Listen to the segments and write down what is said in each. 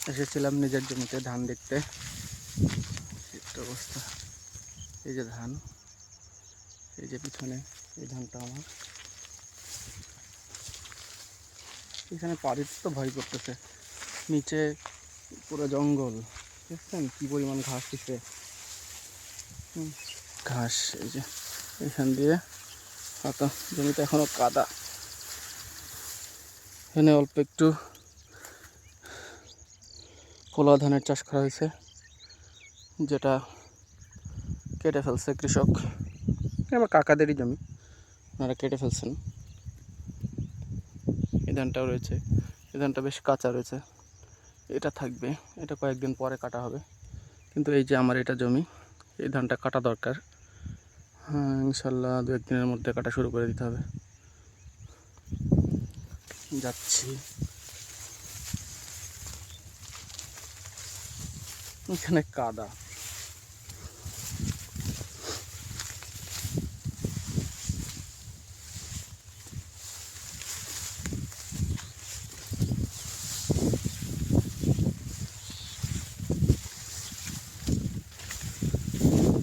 এসেছিলাম নিজের জমিতে ধান দেখতে। একটা অবস্থা, এই যে ধান, এই যে পিছনে এই ধানটা আমার। এখানে পা দিতে তো ভয় করতেছে, নিচে পুরো জঙ্গল। দেখছেন কি পরিমাণ ঘাস দিচ্ছে, ঘাস। এই যে এখান দিয়ে ফাঁকা জমিতে এখনো কাদা। এখানে অল্প একটু পোলা ধানের চাষ করা হয়েছে, যেটা কেটে ফেলছে কৃষক। আমার কাকাদেরই জমি, ওনারা কেটে ফেলছেন। এই ধানটাও রয়েছে, এই ধানটা বেশ কাঁচা রয়েছে, এটা থাকবে, এটা কয়েকদিন পরে কাটা হবে। কিন্তু এই যে আমার এটা জমি, এই ধানটা কাটা দরকার। হ্যাঁ, ইনশাল্লাহ 2-1 দিনের মধ্যে কাটা শুরু করে দিতে হবে। যাচ্ছি, এখানে কাদা।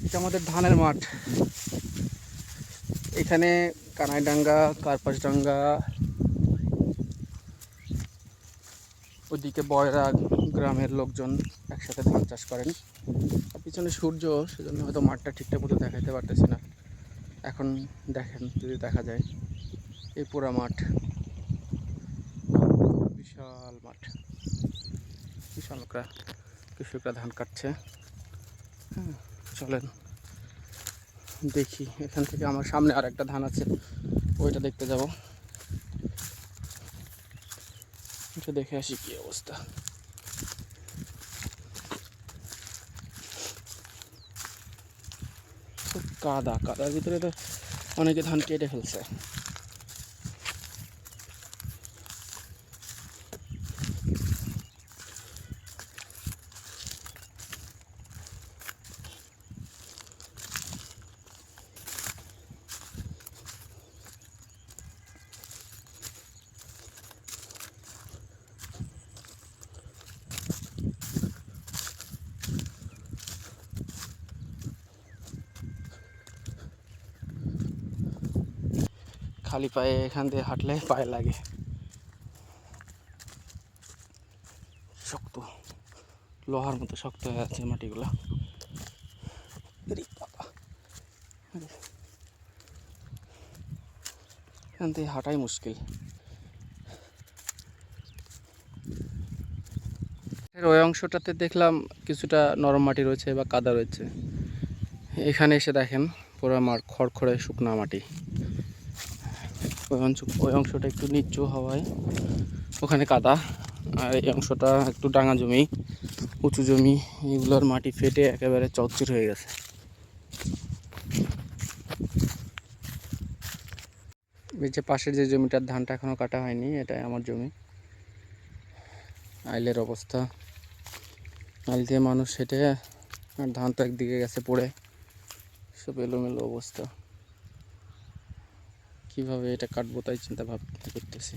এটা আমাদের ধানের মাঠ। এখানে কানাইডাঙ্গা, কার্পাসডাঙ্গা, ওইদিকে বয়রা গ্রামের লোকজন একসাথে ধান চাষ করেন। আর পিছনে সূর্য, সেজন্য হয়তো মাঠটা ঠিকঠাক মতো দেখাতে পারতেছি না। এখন দেখেন, যদি দেখা যায়, এই পুরা মাঠ, বিশাল মাঠ, বিশাল কৃষকরা ধান কাটছে। চলেন দেখি, এখান থেকে আমার সামনে আর একটা ধান আছে, ওইটা দেখতে যাব। এটা দেখে আসি কি অবস্থা। খুব কাদা, কাদার ভিতরে তো অনেকে ধান কেটে ফেলছে। খালি পায়ে এখান দিয়ে হাঁটলে পায়ে লাগে, শক্ত, লোহার মতো শক্ত হয়ে আছে মাটিগুলো। এখান থেকে হাঁটাই মুশকিল। ওই অংশটাতে দেখলাম কিছুটা নরম মাটি রয়েছে বা কাদা রয়েছে। এখানে এসে দেখেন পুরো মাঠ খড়খড়ে শুকনা মাটি। ওই অংশটা একটু নিচু হওয়ায় ওখানে কাদা, আর এই অংশটা একটু ডাঙা জমি, উঁচু জমি, এগুলোর মাটি ফেটে একেবারে চচ্চর হয়ে গেছে। এই যে পাশের যে জমিটার ধানটা এখনো কাটা হয়নি, এটাই আমার জমি। আইলের অবস্থা, আইল দিয়ে মানুষ হেঁটে, আর ধান তো একদিকে গেছে পড়ে, সব এলোমেলো অবস্থা। কিভাবে এটা কাটবো তাই চিন্তা ভাবনা করতেছি।